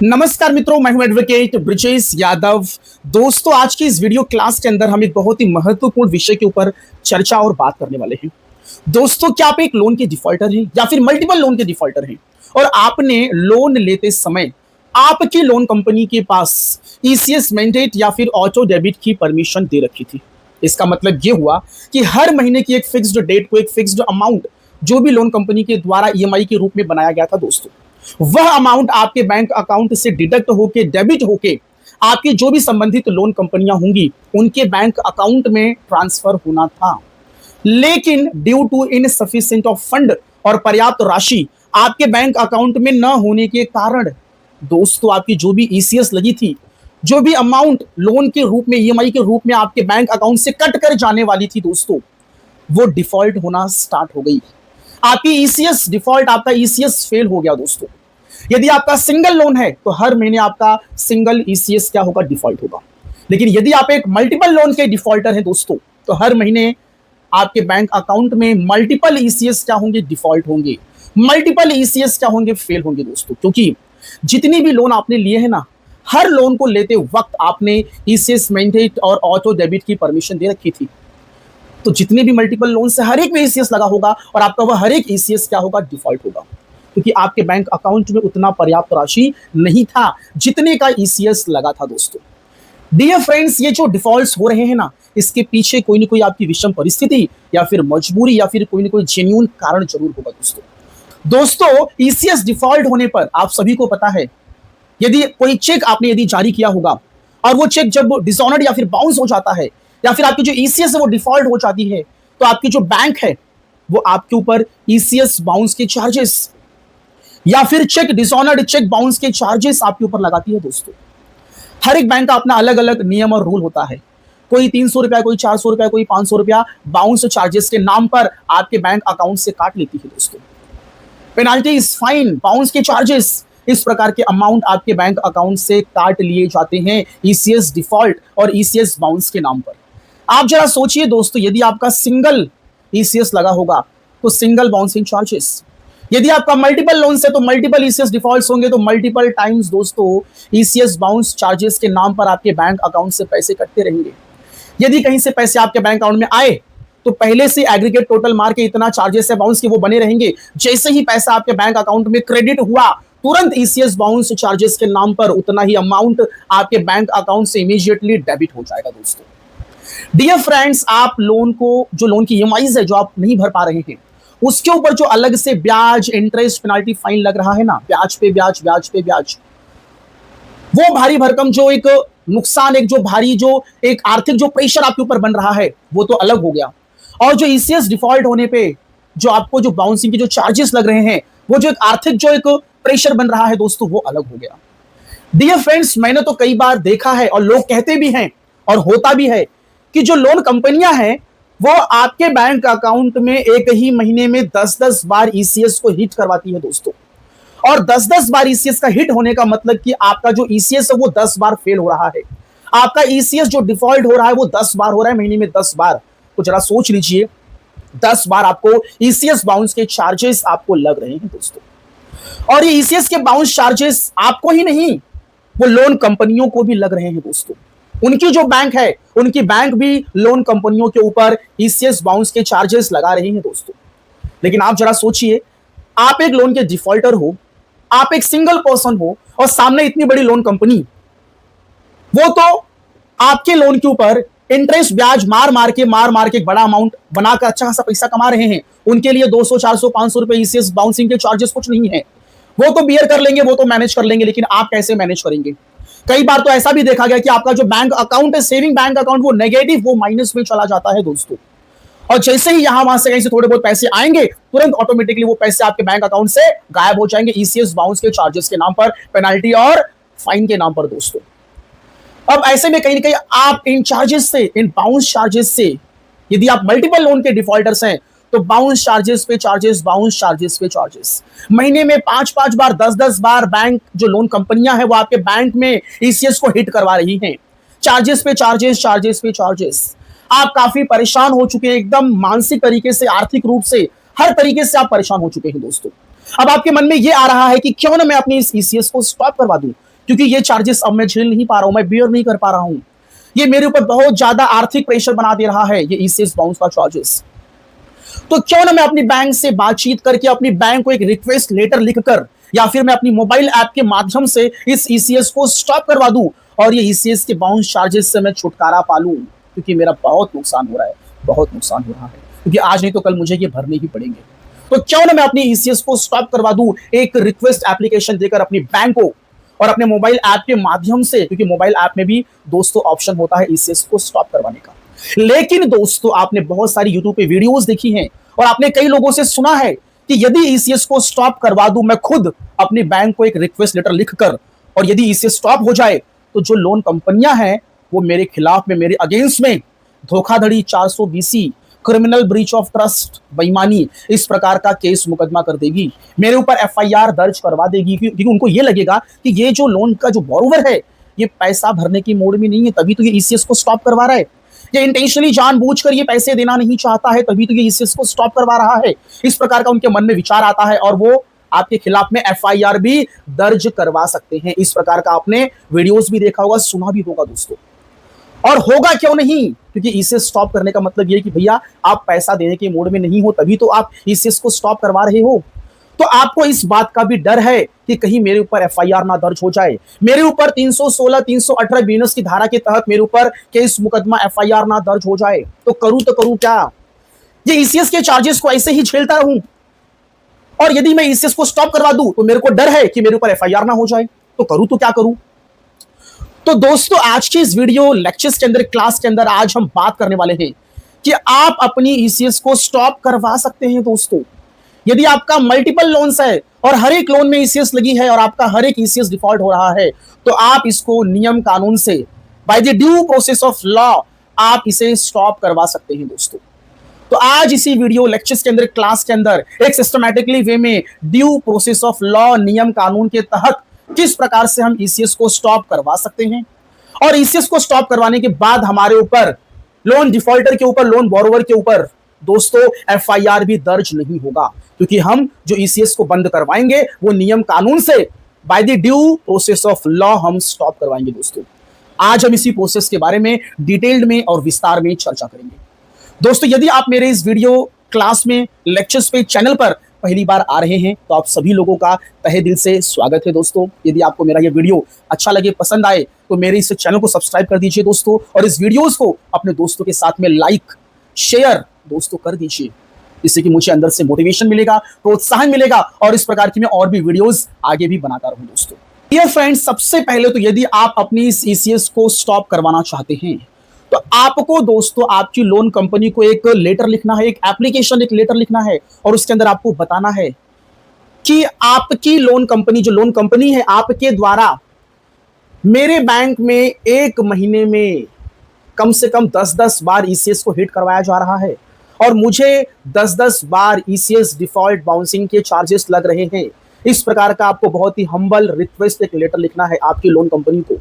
नमस्कार मित्रों, मैं हूं एडवोकेट ब्रिजेश यादव। दोस्तों, आज की इस वीडियो क्लास के अंदर हम एक बहुत ही महत्वपूर्ण विषय के ऊपर चर्चा और बात करने वाले हैं। दोस्तों, क्या आप एक लोन के डिफॉल्टर हैं या फिर मल्टीपल लोन के डिफॉल्टर हैं और आपने लोन लेते समय आपकी लोन कंपनी के पास ईसीएस मैंडेट या फिर ऑटो डेबिट की परमिशन दे रखी थी। इसका मतलब ये हुआ कि हर महीने की एक फिक्स्ड डेट को एक फिक्स्ड अमाउंट जो भी लोन कंपनी के द्वारा ईएमआई के रूप में बनाया गया था दोस्तों, वह अमाउंट आपके बैंक अकाउंट से डिडक्ट होके डेबिट होके आपकी जो भी संबंधित लोन कंपनियां होंगी उनके बैंक अकाउंट में ट्रांसफर होना था। लेकिन due to insufficient of fund और पर्याप्त राशि आपके बैंक अकाउंट में न होने के कारण दोस्तों, आपकी जो भी ईसीएस लगी थी, जो भी अमाउंट लोन के रूप में ईएमआई के रूप में आपके बैंक अकाउंट से कट कर जाने वाली थी दोस्तों, वो डिफॉल्ट होना स्टार्ट हो गई। आपकी ईसीएस डिफॉल्ट, आपका ईसीएस फेल हो गया दोस्तों। यदि आपका सिंगल लोन है तो हर महीने आपका सिंगल ईसीएस क्या होगा? डिफॉल्ट होगा। लेकिन यदि आप एक मल्टीपल लोन के डिफॉल्टर हैं दोस्तों, तो हर महीने आपके बैंक अकाउंट में मल्टीपल ईसीएस क्या होंगे? डिफॉल्ट होंगे। मल्टीपल ईसीएस क्या होंगे? फेल होंगे दोस्तों। क्योंकि जितनी भी लोन आपने लिए हैं ना, हर लोन को लेते वक्त आपने ईसीएस मैंडेट और ऑटो डेबिट की परमिशन दे रखी थी। तो जितने भी मल्टीपल लोन से हर एक में ईसीएस लगा होगा और आपका वह हर एक ईसीएस क्या होगा? डिफॉल्ट होगा। क्योंकि आपके बैंक अकाउंट में उतना पर्याप्त राशि नहीं था जितने का ईसीएस लगा था दोस्तों। डियर फ्रेंड्स, ये जो डिफॉल्ट्स हो रहे हैं ना, इसके पीछे कोई ना कोई आपकी विषम परिस्थिति या फिर मजबूरी या फिर कोई ना कोई जेन्युइन कारण जरूर होगा दोस्तों, ईसीएस डिफॉल्ट होने पर आप सभी को पता है, यदि कोई चेक आपने यदि जारी किया होगा और वो चेक जब डिसऑनर्ड या फिर बाउंस हो जाता है या फिर आपकी जो ईसीएस है वो डिफॉल्ट हो जाती है, तो आपकी जो बैंक है वो आपके ऊपर ईसीएस बाउंस के चार्जेस या फिर चेक डिसऑनर्ड, चेक बाउंस के चार्जेस आपके ऊपर लगाती है दोस्तों। हर एक बैंक का अपना अलग अलग नियम और रूल होता है। कोई 300 रुपया, कोई 400 रुपया, कोई 500 रुपया बाउंस चार्जेस के नाम पर आपके बैंक अकाउंट से काट लेती है दोस्तों। पेनाल्टीज, फाइन, बाउंस के चार्जेस, इस प्रकार के अमाउंट आपके बैंक अकाउंट से काट लिए जाते हैं ईसीएस डिफॉल्ट और ईसीएस बाउंस के नाम पर। आप जरा सोचिए दोस्तों, यदि आपका सिंगल ईसीएस लगा होगा तो सिंगल बाउंसिंग चार्जेस, यदि आपका मल्टीपल लोन से तो मल्टीपल ईसीएस डिफॉल्ट्स होंगे तो मल्टीपल टाइम्स दोस्तों ईसीएस बाउंस चार्जेस के नाम पर आपके बैंक अकाउंट से पैसे कटते रहेंगे। यदि कहीं से पैसे आपके बैंक अकाउंट में आए तो पहले से एग्रीगेट टोटल मार के इतना चार्जेस है बाउंस के, वो बने रहेंगे। जैसे ही पैसा आपके बैंक अकाउंट में क्रेडिट हुआ, तुरंत ईसीएस बाउंस चार्जेस के नाम पर उतना ही अमाउंट आपके बैंक अकाउंट से इमीडिएटली डेबिट हो जाएगा दोस्तों। डियर फ्रेंड्स, आप लोन को, जो लोन की ईएमआईज है जो आप नहीं भर पा रहे हैं, उसके ऊपर जो अलग से ब्याज, इंटरेस्ट, पेनाल्टी, फाइन लग रहा है ना, ब्याज पे ब्याज, ब्याज पे ब्याज, वो भारी भरकम जो एक नुकसान, एक जो भारी, जो एक आर्थिक जो प्रेशर आपके ऊपर बन रहा है, वो तो अलग हो गया। और जो ईसीएस डिफॉल्ट होने पे जो आपको जो बाउंसिंग के जो चार्जेस लग रहे हैं, वो जो एक आर्थिक जो एक प्रेशर बन रहा है दोस्तों, वो अलग हो गया। डियर फ्रेंड्स, मैंने तो कई बार देखा है और लोग कहते भी हैं और होता भी है कि जो लोन कंपनियां हैं वो आपके बैंक अकाउंट में एक ही महीने में 10-10 बार ईसीएस को हिट करवाती है दोस्तों। और 10-10 बार ईसीएस का हिट होने का मतलब कि आपका जो ईसीएस है वो 10 बार फेल हो रहा है। आपका ईसीएस जो डिफॉल्ट हो रहा है वो 10 बार हो रहा है, महीने में 10 बार। तो जरा सोच लीजिए, 10 बार आपको ईसीएस बाउंस के चार्जेस आपको लग रहे हैं दोस्तों। और ये ईसीएस के बाउंस चार्जेस आपको ही नहीं, वो लोन कंपनियों को भी लग रहे हैं दोस्तों। उनकी जो बैंक है, उनकी बैंक भी लोन कंपनियों के ऊपर ईसीएस बाउंस के चार्जेस लगा रही है दोस्तों। लेकिन आप जरा सोचिए, आप एक लोन के डिफॉल्टर हो, आप एक सिंगल पर्सन हो और सामने इतनी बड़ी लोन कंपनी, वो तो आपके लोन के ऊपर इंटरेस्ट, ब्याज मार मार के बड़ा अमाउंट बनाकर अच्छा खासा पैसा कमा रहे हैं। उनके लिए 200, 400, 500 रुपए ईसीएस बाउंसिंग के चार्जेस कुछ नहीं है। वो तो बियर कर लेंगे, वो तो मैनेज कर लेंगे, लेकिन आप कैसे मैनेज करेंगे? कई बार तो ऐसा भी देखा गया कि आपका जो बैंक अकाउंट है, सेविंग बैंक अकाउंट, वो नेगेटिव, वो माइनस में चला जाता है दोस्तों। और जैसे ही यहां वहां से कहीं से थोड़े बहुत पैसे आएंगे, तुरंत ऑटोमेटिकली वो पैसे आपके बैंक अकाउंट से गायब हो जाएंगे ईसीएस बाउंस के चार्जेस के नाम पर, पेनाल्टी और फाइन के नाम पर दोस्तों। अब ऐसे में कहीं ना कहीं आप इन चार्जेस से, इन बाउंस चार्जेस से, यदि आप मल्टीपल लोन के डिफॉल्टर्स हैं तो बाउंस चार्जेस पे चार्जेस, बाउंस चार्जेस पे चार्जेस, महीने में 5-5 बार, 10-10 बार बैंक, जो लोन कंपनियां हैं वो आपके बैंक में ईसीएस को हिट करवा रही हैं। चार्जेस पे चार्जेस, चार्जेस पे चार्जेस। आप काफी परेशान हो चुके हैं, एकदम मानसिक तरीके से, आर्थिक रूप से, हर तरीके से आप परेशान हो चुके हैं दोस्तों। अब आपके मन में ये आ रहा है कि क्यों ना मैं अपनी इस ईसीएस को स्टॉप करवा दूं, क्योंकि ये चार्जेस अब मैं झेल नहीं पा रहा हूं, मैं बियर नहीं कर पा रहा हूं। ये मेरे ऊपर बहुत ज्यादा आर्थिक प्रेशर बना दे रहा है, ये ईसीएस बाउंस का चार्जेस। तो क्यों ना मैं अपनी बैंक से बातचीत करके अपनी बैंक को एक रिक्वेस्ट लेटर लिखकर या फिर मैं अपनी मोबाइल ऐप के माध्यम से इस ईसीएस को स्टॉप करवा दूं और ये ईसीएस के बाउंस चार्जेस से मैं छुटकारा पा लूं, क्योंकि मेरा बहुत नुकसान हो रहा है, बहुत नुकसान हो रहा है, क्योंकि आज नहीं तो कल मुझे ये भरने ही पड़ेंगे। तो क्यों ना मैं अपनी ईसीएस को स्टॉप करवा दूं एक रिक्वेस्ट एप्लीकेशन देकर अपनी बैंक को और अपने मोबाइल ऐप के माध्यम से, क्योंकि मोबाइल ऐप में भी दोस्तों ऑप्शन होता है ईसीएस को स्टॉप करवाने का। लेकिन दोस्तों आपने बहुत सारी यूट्यूब पे वीडियोस देखी हैं और आपने कई लोगों से सुना है कि यदि ईसीएस को स्टॉप करवा दूं मैं खुद अपनी बैंक को एक रिक्वेस्ट लेटर लिखकर, और यदि ईसीएस स्टॉप हो जाए तो जो लोन कंपनियां हैं वो मेरे खिलाफ में, मेरे अगेंस्ट में धोखाधड़ी, 420, क्रिमिनल ब्रीच ऑफ ट्रस्ट, बेईमानी, इस प्रकार का केस मुकदमा कर देगी, मेरे ऊपर एफआईआर दर्ज करवा देगी, क्योंकि उनको ये लगेगा कि ये जो लोन का जो बोरोवर है ये पैसा भरने की मोड में नहीं है, तभी तो ये ईसीएस को स्टॉप करवा रहा है। ये इंटेंशनली जानबूझकर ये पैसे देना नहीं चाहता है, तभी तो ये ईसीएस को स्टॉप करवा रहा है। इस प्रकार का उनके मन में विचार आता है और वो आपके खिलाफ में एफआईआर भी दर्ज करवा सकते हैं। इस प्रकार का आपने वीडियोस भी देखा होगा, सुना भी होगा दोस्तों। और होगा क्यों नहीं, क्योंकि ईसीएस स्टॉप करने का मतलब ये कि भैया आप पैसा देने के मूड में नहीं हो, तभी तो आप ईसीएस को स्टॉप करवा रहे हो। तो आपको इस बात का भी डर है कि कहीं मेरे ऊपर एफआईआर ना दर्ज हो जाए, मेरे ऊपर 316, 318 बीएनएस की धारा के तहत मेरे ऊपर केस मुकदमा एफआईआर ना दर्ज हो जाए। तो करूं क्या? ये ईसीएस के चार्जेस को ऐसे ही झेलता रहूं? और यदि मैं ईसीएस को स्टॉप करवा दूं तो मेरे को डर है कि मेरे ऊपर एफआईआर ना हो जाए। तो करूं तो क्या करूं? तो दोस्तों आज की इस वीडियो लेक्चर्स के अंदर, क्लास के अंदर आज हम बात करने वाले हैं कि आप अपनी ईसीएस को स्टॉप करवा सकते हैं दोस्तों। यदि आपका मल्टीपल लोन्स है और हर एक लोन में ईसीएस लगी है और आपका हर एक ईसीएस डिफॉल्ट हो रहा है, तो आप इसको नियम कानून से, by the due process of law, आप इसे स्टॉप करवा सकते हैं दोस्तों। तो आज इसी वीडियो लेक्चर्स के अंदर, क्लास के अंदर एक सिस्टमैटिकली वे में ड्यू प्रोसेस ऑफ लॉ, नियम कानून के तहत किस प्रकार से हम ईसीएस को स्टॉप करवा सकते हैं, और ईसीएस को स्टॉप करवाने के बाद हमारे ऊपर, लोन डिफॉल्टर के ऊपर, लोन बोरोवर के ऊपर दोस्तों एफआईआर भी दर्ज नहीं होगा, क्योंकि हम जो ईसीएस को बंद करवाएंगे वो नियम कानून से, by the due process of law हम स्टॉप करवाएंगे दोस्तों। आज हम इसी प्रोसेस के बारे में डिटेल्ड में और विस्तार में चर्चा करेंगे दोस्तों। यदि आप मेरे इस वीडियो क्लास में, लेक्चर्स पे, चैनल पर पहली बार आ रहे हैं तो आप सभी लोगों का तहे दिल से स्वागत है दोस्तों। यदि आपको मेरा ये वीडियो अच्छा लगे, पसंद आए, तो मेरे इस चैनल को सब्सक्राइब कर दीजिए दोस्तों, और इस वीडियोस को अपने दोस्तों के साथ में लाइक, शेयर दोस्तों कर दीजिए, जिससे कि मुझे अंदर से मोटिवेशन मिलेगा, प्रोत्साहन मिलेगा, और इस प्रकार की मैं और भी वीडियोस आगे भी बनाता रहूं दोस्तों। डियर फ्रेंड्स, सबसे पहले तो यदि आप अपनी इस ईसीएस को स्टॉप करवाना चाहते हैं तो आपको दोस्तों आपकी लोन कंपनी को एक लेटर लिखना है, एक एप्लीकेशन, एक लेटर लिखना है, और उसके अंदर आपको बताना है कि आपकी लोन कंपनी, जो लोन कंपनी है, आपके द्वारा मेरे बैंक में एक महीने में कम से कम 10-10 बार ईसीएस को हिट करवाया जा रहा है और मुझे 10-10 बार ईसीएस डिफॉल्ट बाउंसिंग के चार्जेस लग रहे हैं। इस प्रकार का आपको बहुत ही हम्बल रिक्वेस्ट, एक लेटर लिखना है आपकी लोन कंपनी को,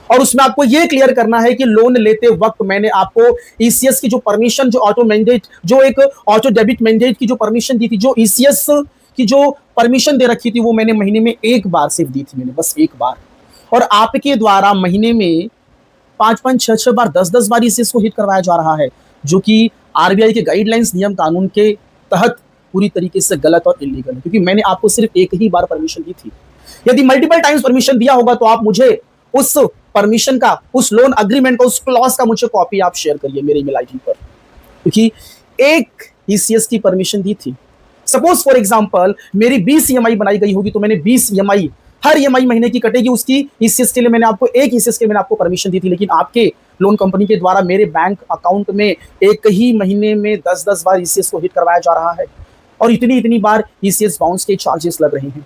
और उसमें आपको यह क्लियर करना है कि लोन लेते वक्त मैंने आपको ईसीएस की जो परमिशन, जो ऑटो मैंडेट, जो एक ऑटो डेबिट मैंडेट की जो परमिशन दी थी, जो ईसीएस की जो परमिशन दे रखी थी, वो मैंने महीने में एक बार सिर्फ दी थी, मैंने बस एक बार, और आपके द्वारा महीने में 5-5, 6-6 बार, 10-10 बार ईसीएस को हिट करवाया जा रहा है, जो कि आरबीआई के गाइडलाइंस, नियम कानून के तहत पूरी तरीके से गलत और इलीगल है, क्योंकि मैंने आपको सिर्फ एक ही बार परमिशन दी थी। यदि मल्टीपल टाइम्स परमिशन दिया होगा तो आप मुझे उस परमिशन का, उस लोन अग्रीमेंट का, उस क्लॉज का मुझे कॉपी आप शेयर करिए मेरे ईमेल आईडी पर, क्योंकि एक ईसीएस की परमिशन दी थी। सपोज फॉर एग्जांपल मेरी 20 ईएमआई बनाई गई होगी, तो मैंने 20 ईएमआई, हर ईएमआई महीने की कटेगी, उसकी ईसीएस के लिए मैंने आपको एक ईसीएस के मैंने आपको परमिशन दी थी, लेकिन आपके लोन कंपनी के द्वारा मेरे बैंक अकाउंट में एक ही महीने में 10-10 बार ईसीएस को हिट करवाया जा रहा है, और इतनी बार ईसीएस बाउंस के चार्जेस लग रहे हैं।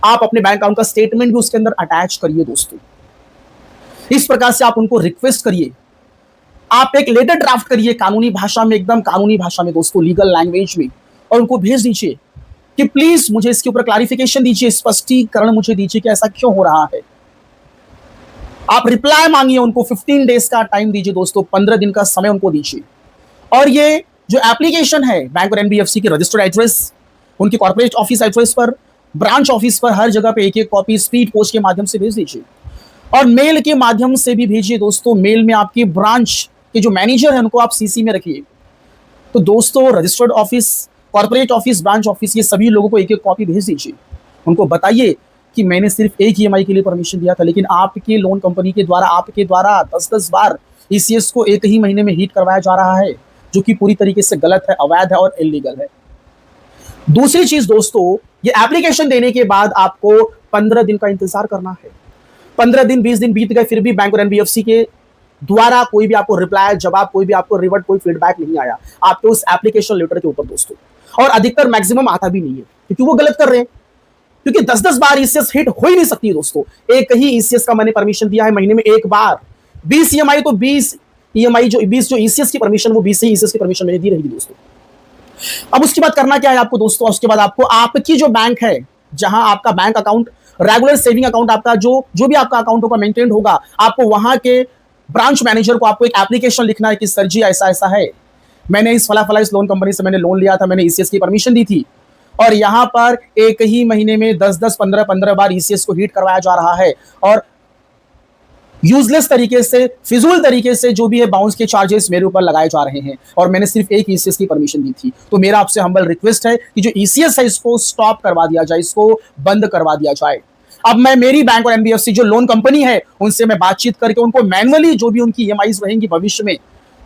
आप अपने बैंक अकाउंट का स्टेटमेंट भी उसके अंदर अटैच करिए दोस्तों। इस प्रकार से आप उनको रिक्वेस्ट करिए, आप एक लेटर ड्राफ्ट करिए कानूनी भाषा में, एकदम कानूनी भाषा में दोस्तों, लीगल लैंग्वेज में, और उनको भेज दीजिए कि प्लीज मुझे इसके ऊपर क्लैरिफिकेशन दीजिए, स्पष्टीकरण मुझे दीजिए कि ऐसा क्यों हो रहा है। आप रिप्लाई मांगिए उनको, 15 डेज का टाइम दीजिए दोस्तों, 15 दिन का समय उनको दीजिए। और ये जो एप्लीकेशन है बैंक और एनबीएफसी के रजिस्टर्ड एड्रेस, उनकी कॉर्पोरेट ऑफिस एड्रेस पर ब्रांच ऑफिस पर हर जगह पे एक एक कॉपी स्पीड पोस्ट के माध्यम से भेज दीजिए और मेल के माध्यम से भी भेजिए दोस्तों। मेल में आपकी ब्रांच के जो मैनेजर है उनको आप सीसी में रखिए। तो दोस्तों registered office, corporate office, branch office, ये सभी लोगों को एक एक कॉपी भेज दीजिए। उनको बताइए कि मैंने सिर्फ एक ईएमआई के लिए परमिशन दिया था, लेकिन आपके लोन कंपनी के द्वारा आपके द्वारा 10-10 बार ईसीएस को एक ही महीने में हीट करवाया जा रहा है, जो कि पूरी तरीके से गलत है, अवैध है और इलीगल है। दूसरी चीज दोस्तों, ये एप्लीकेशन देने के बाद आपको 15 दिन का इंतजार करना है। 15 दिन 20 दिन बीत गए, फिर भी बैंक और एनबीएफसी के द्वारा कोई भी आपको रिप्लाई, जवाब, कोई भी आपको रिवर्ट, कोई फीडबैक नहीं आया आपके उस एप्लीकेशन लेटर के ऊपर दोस्तों। और अधिकतर मैक्सिमम आता भी नहीं है, क्योंकि वो गलत कर रहे हैं। क्योंकि 10-10 बार ईसीएस हिट हो ही नहीं सकती दोस्तों। एक ही ईसीएस का मैंने परमिशन दिया है महीने में एक बार। 20 ईएमआई तो 20 ईएमआई जो 20 जो ईसीएस की परमिशन, वो 20 ही ईसीएस की परमिशन मैंने दी रहेगी दोस्तों। अब उसके बाद करना क्या है आपको दोस्तों? उसके बाद आपको आपकी जो बैंक है, जहां आपका bank account, regular saving account आपका जो भी आपका अकाउंट होगा, मेंटेन होगा, आपको वहां के ब्रांच मैनेजर को आपको एक एप्लीकेशन लिखना है कि सर जी ऐसा ऐसा है, मैंने इस फला इस लोन कंपनी से मैंने लोन लिया था, मैंने ईसीएस की परमिशन दी थी और यहां पर एक ही महीने में 10-10, 15-15 बार ईसीएस को हीट करवाया जा रहा है और यूजलेस तरीके से, फिजूल तरीके से जो भी है बाउंस के चार्जेस मेरे ऊपर लगाए जा रहे हैं और मैंने सिर्फ एक ईसीएस की परमिशन दी थी। तो मेरा आपसे हम्बल रिक्वेस्ट है कि जो ईसीएस है इसको स्टॉप करवा दिया जाए, इसको बंद करवा दिया जाए। अब मैं मेरी बैंक और एनबीएफसी जो लोन कंपनी है उनसे मैं बातचीत करके उनको मैनुअली जो भी उनकी ईएमआईज रहेंगी भविष्य में,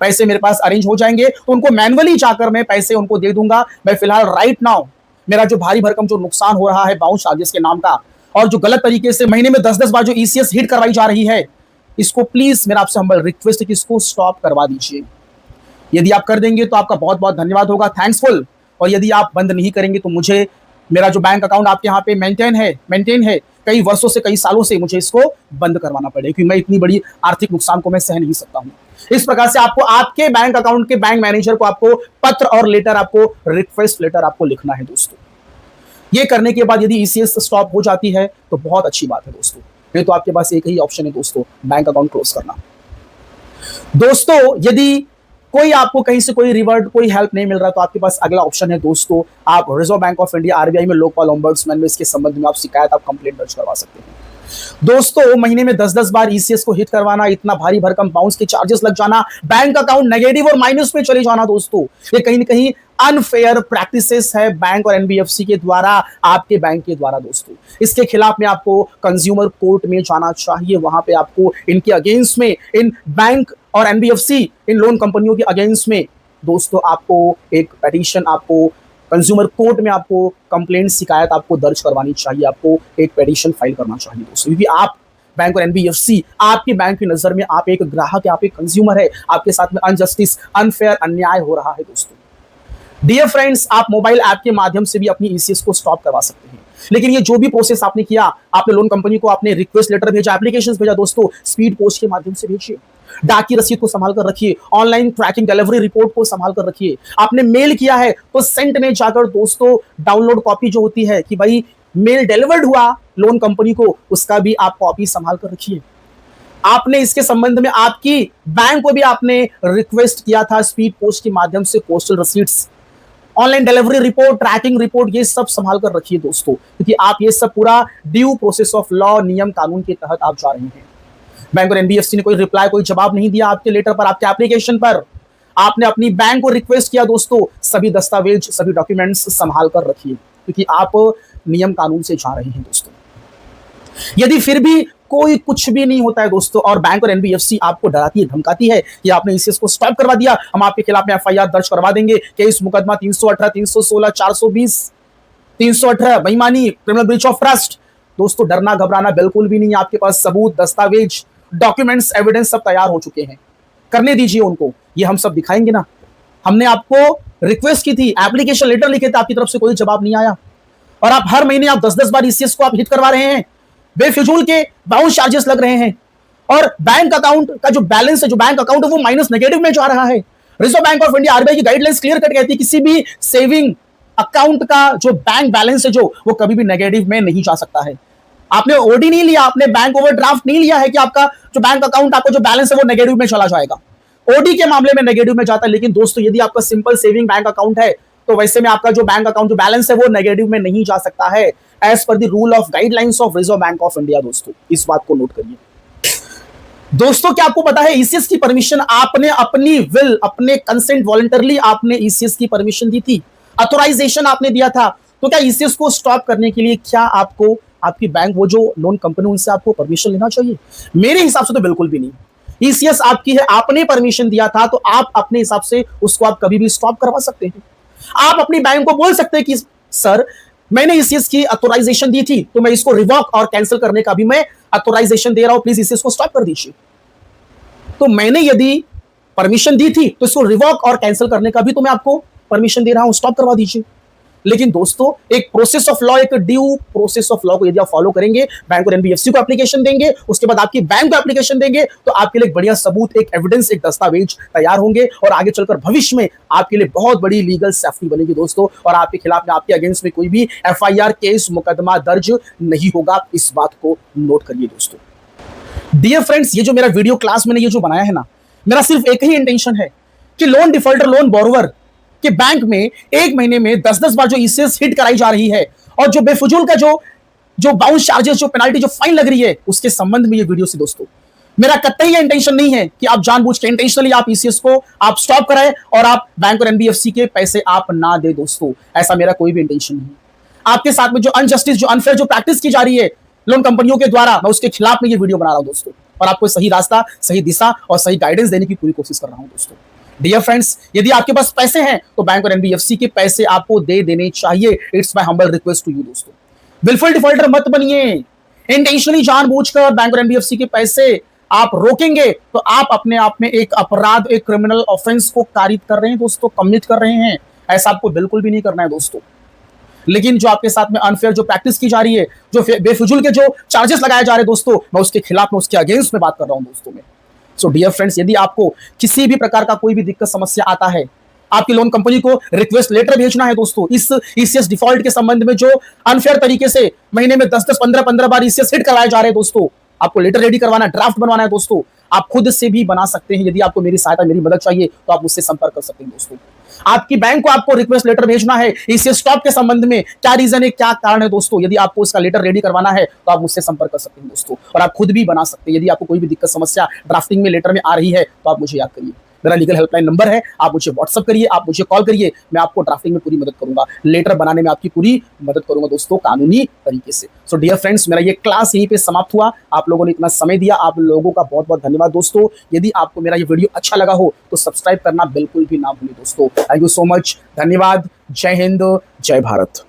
पैसे मेरे पास अरेंज हो जाएंगे तो उनको मैनुअली जाकर मैं पैसे उनको दे दूंगा। मैं फिलहाल राइट नाउ मेरा जो भारी भरकम जो नुकसान हो रहा है बाउंस चार्जेस के नाम का और जो गलत तरीके से महीने में 10-10 बार जो ईसीएस हिट करवाई जा रही है, इसको प्लीज मेरा आपसे हम्बल रिक्वेस्ट है कि इसको स्टॉप करवा दीजिए। यदि आप कर देंगे तो आपका बहुत बहुत धन्यवाद होगा, थैंक्सफुल। और यदि आप बंद नहीं करेंगे तो मुझे मेरा जो बैंक अकाउंट आपके यहाँ पे मेंटेन है कई वर्षों से, कई सालों से, मुझे इसको बंद करवाना पड़ेगा क्योंकि मैं इतनी बड़ी आर्थिक नुकसान को मैं सह नहीं सकता हूं। इस प्रकार से आपको आपके बैंक अकाउंट के बैंक मैनेजर को आपको पत्र और लेटर, आपको रिक्वेस्ट लेटर आपको लिखना है दोस्तों। ये करने के बाद यदि ईसीएस स्टॉप हो जाती है तो बहुत अच्छी बात है दोस्तों, नहीं तो आपके पास एक ही ऑप्शन है दोस्तों, बैंक अकाउंट क्लोज करना। दोस्तों यदि कोई आपको कहीं से कोई रिवर्ट, कोई हेल्प नहीं मिल रहा तो आपके पास अगला ऑप्शन है दोस्तों, आप reserve Bank of India RBI में लोकपाल ओम्बड्समैन में इसके संबंध में आप शिकायत, आप कंप्लेंट दर्ज करवा सकते हैं। दोस्तों महीने में 10-10 बार ईसीएस को हिट करवाना, इतना भारी भरकम बाउंस के चार्जेस लग जाना, बैंक अकाउंट नेगेटिव और माइनस में चले जाना दोस्तों, ये कहीं ना कहीं अनफेयर प्रैक्टिसेस है बैंक और एनबीएफसी के द्वारा, आपके बैंक के द्वारा दोस्तों। इसके खिलाफ में आपको कंज्यूमर कोर्ट में जाना चाहिए। वहां पे आपको इनके अगेंस्ट में, इन बैंक और एनबीएफसी, इन लोन कंपनियों के अगेंस्ट में दोस्तों आपको एक पिटीशन, आपको कंज्यूमर कोर्ट में आपको कंप्लेंट, शिकायत आपको दर्ज करवानी चाहिए, आपको एक पिटीशन फाइल करना चाहिए दोस्तों, क्योंकि आप बैंक और एनबीएफसी, आपके बैंक की नजर में आप एक ग्राहक है, आप एक कंज्यूमर है, आपके साथ में अनजस्टिस, अनफेयर, अन्याय हो रहा है दोस्तों। डियर फ्रेंड्स, आप मोबाइल ऐप के माध्यम से भी अपनी ईसीएस को स्टॉप करवा सकते हैं, लेकिन ये जो भी प्रोसेस आपने किया, आपने लोन कंपनी को आपने रिक्वेस्ट लेटर भेजा, एप्लीकेशन भेजा दोस्तों, स्पीड पोस्ट के माध्यम से भेजिए, डाक की रसीद को संभाल कर रखिए, ऑनलाइन ट्रैकिंग डिलीवरी रिपोर्ट को संभाल कर रखिए। आपने मेल किया है तो सेंट में जाकर दोस्तों डाउनलोड कॉपी जो होती है कि भाई मेल डिलीवर्ड हुआ लोन कंपनी को, उसका भी आप कॉपी संभाल कर रखिए। आपने इसके संबंध में आपकी बैंक को भी आपने रिक्वेस्ट किया था स्पीड पोस्ट के माध्यम से, postal receipts, online delivery report, tracking report, ये सब संभाल कर रखिए दोस्तों, क्योंकि आप ये सब पूरा ड्यू प्रोसेस ऑफ लॉ, नियम कानून के तहत आप जा रहे हैं। बैंक और एनबीएफसी ने कोई रिप्लाई, कोई जवाब नहीं दिया आपके लेटर पर, आपके एप्लीकेशन पर। आपने अपनी बैंक को रिक्वेस्ट किया दोस्तों, सभी दस्तावेज, सभी डॉक्यूमेंट्स संभाल कर रखिए, क्योंकि आप नियम कानून से जा रहे हैं दोस्तों। यदि फिर भी कोई कुछ भी नहीं होता है दोस्तों और बैंक और एनबीएफसी आपको डराती है, धमकाती है कि आपने ईसीएस को स्टॉप करवा दिया, हम आपके खिलाफ में एफआईआर दर्ज करवा देंगे, केस मुकदमा 318, 316, 420, 318 बेईमानी, क्रिमिनल ब्रीच ऑफ ट्रस्ट। दोस्तों डरना घबराना बिल्कुल भी नहीं, आपके पास सबूत, दस्तावेज, डॉक्यूमेंट्स, एविडेंस सब तैयार हो चुके हैं, करने दीजिए उनको, ये हम सब दिखाएंगे ना। हमने आपको रिक्वेस्ट की थी, एप्लीकेशन लेटर लिखे थे, आपकी तरफ से कोई जवाब नहीं आया और आप हर महीने आप 10-10 बार ईसीएस को आप हिट करवा रहे हैं, बेफिजूल के बाउंस चार्जेस लग रहे हैं और बैंक अकाउंट का जो बैलेंस है, जो बैंक अकाउंट है वो माइनस नेगेटिव में जा रहा है। Reserve Bank of India RBI की गाइडलाइंस क्लियर कट कहती है किसी भी सेविंग अकाउंट का जो बैंक बैलेंस है जो वो कभी भी नेगेटिव में नहीं जा सकता है। आपने ओडी नहीं लिया, आपने बैंक ओवरड्राफ्ट नहीं लिया है कि आपका जो बैंक अकाउंट, आपका जो बैलेंस है वो नेगेटिव में चला जाएगा। ओडी के मामले में नेगेटिव में जाता है, लेकिन दोस्तों यदि आपका सिंपल सेविंग बैंक अकाउंट है तो वैसे में आपका जो बैंक अकाउंट जो बैलेंस है वो नेगेटिव में नहीं जा सकता है, as per the rule of guidelines of Reserve Bank of India. दोस्तों इस बात को नोट करिए। दोस्तों क्या आपको पता है ईसीएस की परमिशन आपने अपनी विल, अपने कंसेंट, वॉलंटरली आपने ईसीएस की परमिशन दी थी, ऑथोराइजेशन आपने दिया था। तो क्या ईसीएस को स्टॉप करने के लिए क्या आपको आपकी बैंक, वो जो लोन कंपनी, उनसे आपको परमिशन लेना चाहिए? मेरे हिसाब से तो बिल्कुल भी नहीं। ईसीएस आपकी है, आपने परमिशन दिया था, तो आप अपने हिसाब से उसको आप कभी भी स्टॉप करवा सकते हैं। आप अपनी बैंक को बोल सकते हैं कि सर मैंने ईसीएस की ऑथोराइजेशन दी थी, तो मैं इसको रिवॉक और कैंसिल करने का भी मैं ऑथोराइजेशन दे रहा हूं, प्लीज ईसीएस को स्टॉप कर दीजिए। तो मैंने यदि परमिशन दी थी तो इसको रिवॉक और कैंसिल करने का भी तो मैं आपको परमिशन दे रहा हूं, स्टॉप करवा दीजिए। लेकिन दोस्तों एक प्रोसेस ऑफ लॉ, एक ड्यू प्रोसेस ऑफ लॉ को यदि आप फॉलो करेंगे, बैंक और एनबीएफसी को एप्लीकेशन देंगे, उसके बाद आपकी बैंक को एप्लीकेशन देंगे, तो आपके लिए एक बढ़िया सबूत, एक एविडेंस, एक दस्तावेज तैयार होंगे और आगे चलकर भविष्य में आपके लिए बहुत बड़ी लीगल सेफ्टी बनेगी दोस्तों, और आपके खिलाफ में, आपके अगेंस्ट में कोई भी एफआईआर, केस, मुकदमा दर्ज नहीं होगा। इस बात को नोट करिए दोस्तों। डियर फ्रेंड्स, ये जो मेरा वीडियो क्लास मैंने ये जो बनाया है ना, मेरा सिर्फ एक ही इंटेंशन है कि लोन डिफॉल्टर, लोन बोरोवर कि बैंक में एक महीने में 10-10 बार जो ईसीएस हिट कराई जा रही है और जो बेफजूल का जो बाउंस चार्जेस, जो पेनाल्टी, जो फाइन लग रही है, उसके संबंध में ये वीडियो से दोस्तों मेरा कतई ये इंटेंशन नहीं है कि आप जानबूझ के इंटेंशनली आप ईसीएस को आप स्टॉप कराएं और आप बैंक और एनबीएफसी के पैसे आप ना दे दोस्तों, ऐसा मेरा कोई भी इंटेंशन नहीं। आपके साथ में जो अनजस्टिस, जो अनफेयर, जो प्रैक्टिस की जा रही है लोन कंपनियों के द्वारा, मैं उसके खिलाफ में ये वीडियो बना रहा हूं दोस्तों, और आपको सही रास्ता, सही दिशा और सही गाइडेंस देने की पूरी कोशिश कर रहा हूं दोस्तों। डियर फ्रेंड्स, यदि आपके पास पैसे हैं तो बैंक और एनबीएफसी के पैसे आपको दे देने चाहिए। It's my humble request to you दोस्तों। विलफुल डिफॉल्टर मत बनिए। इंटेंशनली, जानबूझकर बैंक और एनबीएफसी के पैसे आप रोकेंगे तो आप अपने आप में एक अपराध, एक क्रिमिनल ऑफेंस को कारित कर रहे हैं दोस्तों, कमिट कर रहे हैं। ऐसा आपको बिल्कुल भी नहीं करना है दोस्तों। लेकिन जो आपके साथ में अनफेयर जो प्रैक्टिस की जा रही है, जो बेफिजूल के जो चार्जेस लगाए जा रहे हैं दोस्तों, मैं उसके खिलाफ में, उसके अगेंस्ट में बात कर रहा हूं दोस्तों में। सो डियर फ्रेंड्स, यदि आपको किसी भी प्रकार का कोई भी दिक्कत, समस्या आता है, आपकी लोन कंपनी को रिक्वेस्ट लेटर भेजना है दोस्तों, इस ईसीएस डिफॉल्ट के संबंध में जो अनफेयर तरीके से महीने में 10-10, 15-15 बार ईसीएस हिट करवाए जा रहे हैं दोस्तों, आपको लेटर रेडी करवाना है, ड्राफ्ट बनवाना है दोस्तों, आप खुद से भी बना सकते हैं। यदि आपको मेरी सहायता, मेरी मदद चाहिए तो आप मुझसे संपर्क कर सकते हैं दोस्तों। आपकी बैंक को आपको रिक्वेस्ट लेटर भेजना है ईसीएस स्टॉप के संबंध में, क्या रीजन है, क्या कारण है दोस्तों, यदि आपको इसका लेटर रेडी करवाना है तो आप मुझसे संपर्क कर सकते हैं दोस्तों, और आप खुद भी बना सकते हैं। यदि आपको कोई भी दिक्कत, समस्या ड्राफ्टिंग में, लेटर में आ रही है तो आप मुझे याद करिए। मेरा लीगल हेल्पलाइन नंबर है, आप मुझे व्हाट्सअप करिए, आप मुझे कॉल करिए, मैं आपको ड्राफ्टिंग में पूरी मदद करूंगा, लेटर बनाने में आपकी पूरी मदद करूंगा दोस्तों, कानूनी तरीके से। सो डियर फ्रेंड्स, मेरा ये क्लास यहीं पे समाप्त हुआ। आप लोगों ने इतना समय दिया, आप लोगों का बहुत बहुत धन्यवाद दोस्तों। यदि आपको मेरा ये वीडियो अच्छा लगा हो तो सब्सक्राइब करना बिल्कुल भी ना भूलिए दोस्तों। थैंक यू सो मच, धन्यवाद। जय हिंद, जय भारत।